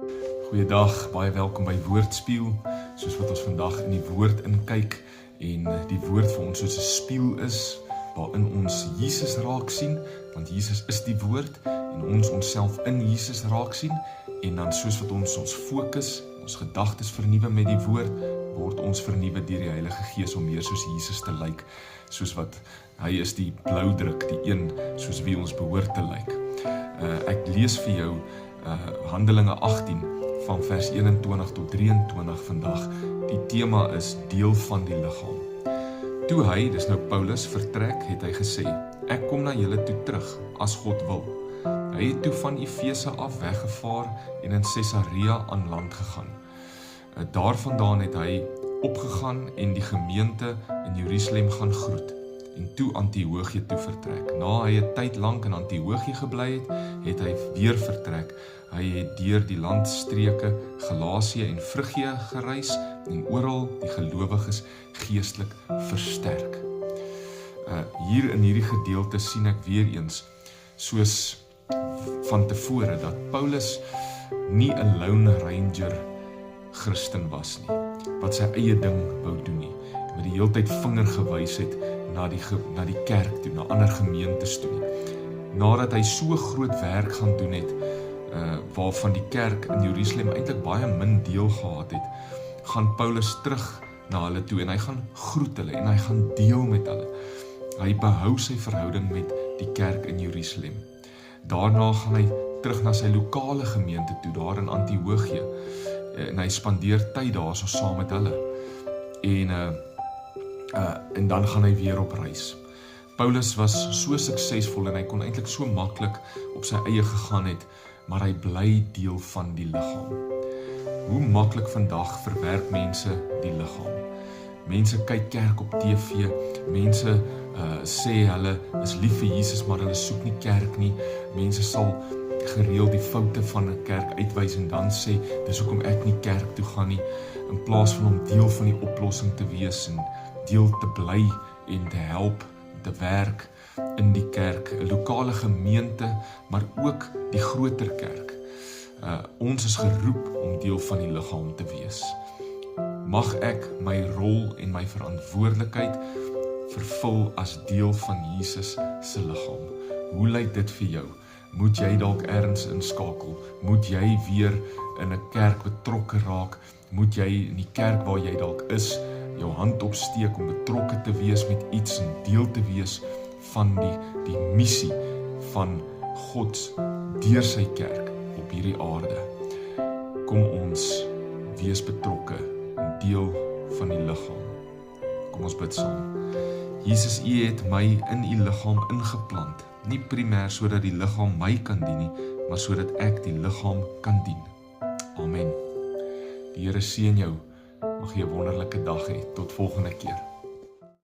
Goeiedag, baie welkom by Woordspieël, soos wat ons vandag in die woord inkyk en die woord vir ons soos 'n spieël is, waarin ons Jesus raak sien, want Jesus is die woord en ons onsself in Jesus raak sien en dan soos wat ons fokus, ons gedagtes vernuwe met die woord, word ons vernuwe deur die Heilige Gees om meer soos Jesus te lyk, soos wat hy is die blauwdruk, die een soos wie ons behoort te lyk. Ek lees vir jou Handelinge 18 van vers 21 tot 23 vandag. Die tema is deel van die liggaam. Toe hy, dis nou Paulus, vertrek, het hy gesê, ek kom na julle toe terug, as God wil. Hy het toe van Efese af weggevaar en in Caesarea aan land gegaan. Daarvandaan het hy opgegaan en die gemeente in Jerusalem gaan groet en toe Antiochië toe vertrek. Na hy 'n tyd lank in Antiochië gebly het hy weer vertrek. Hy het deur die landstreke Galasië en Frigië gereis en oral die gelowiges geestelik versterk. Hier in hierdie gedeelte sien ek weer eens, soos van tevore, dat Paulus nie 'n lone ranger Christen was nie, wat sy eie ding wou doen nie, wat die hele tyd vinger gewys het na die kerk toe, na ander gemeentes toe nie. Nadat hy so groot werk gaan doen het, waarvan die kerk in Jerusalem eintlik baie min deel gehad het, gaan Paulus terug na hulle toe en hy gaan groet hulle en hy gaan deel met hulle. Hy behou sy verhouding met die kerk in Jerusalem. Daarna gaan hy terug na sy lokale gemeente toe, daar in Antiochië, en hy spandeer tyd daar so saam met hulle. En dan gaan hy weer op reis. Paulus was so suksesvol en hy kon eintlik so maklik op sy eie gegaan het, maar hy bly deel van die liggaam. Hoe maklik vandag verwerp mense die liggaam. Mense kyk kerk op TV, mense sê hulle is lief vir Jesus, maar hulle soek nie kerk nie. Mense sal gereeld die foute van 'n kerk uitwys en dan sê, dis hoekom ek nie kerk toe gaan nie, in plaas van om deel van die oplossing te wees en deel te bly en te help, te werk in die kerk, 'n lokale gemeente, maar ook die groter kerk. Ons is geroep om deel van die liggaam te wees. Mag ek my rol en my verantwoordelikheid vervul as deel van Jesus se liggaam. Hoe lyk dit vir jou? Moet jy dalk ergens inskakel? Moet jy weer in 'n kerk betrokke raak? Moet jy in die kerk waar jy dalk is, jou hand opsteek om betrokke te wees met iets en deel te wees van die missie van God deur sy kerk op hierdie aarde? Kom ons wees betrokke en deel van die liggaam. Kom ons bid saam. Jesus, U het my in U liggaam ingeplant, nie primêr sodat die liggaam my kan dien nie, maar sodat ek die liggaam kan dien. Amen. Die Here seën jou. Mag jy 'n wonderlike dag hê. Tot volgende keer.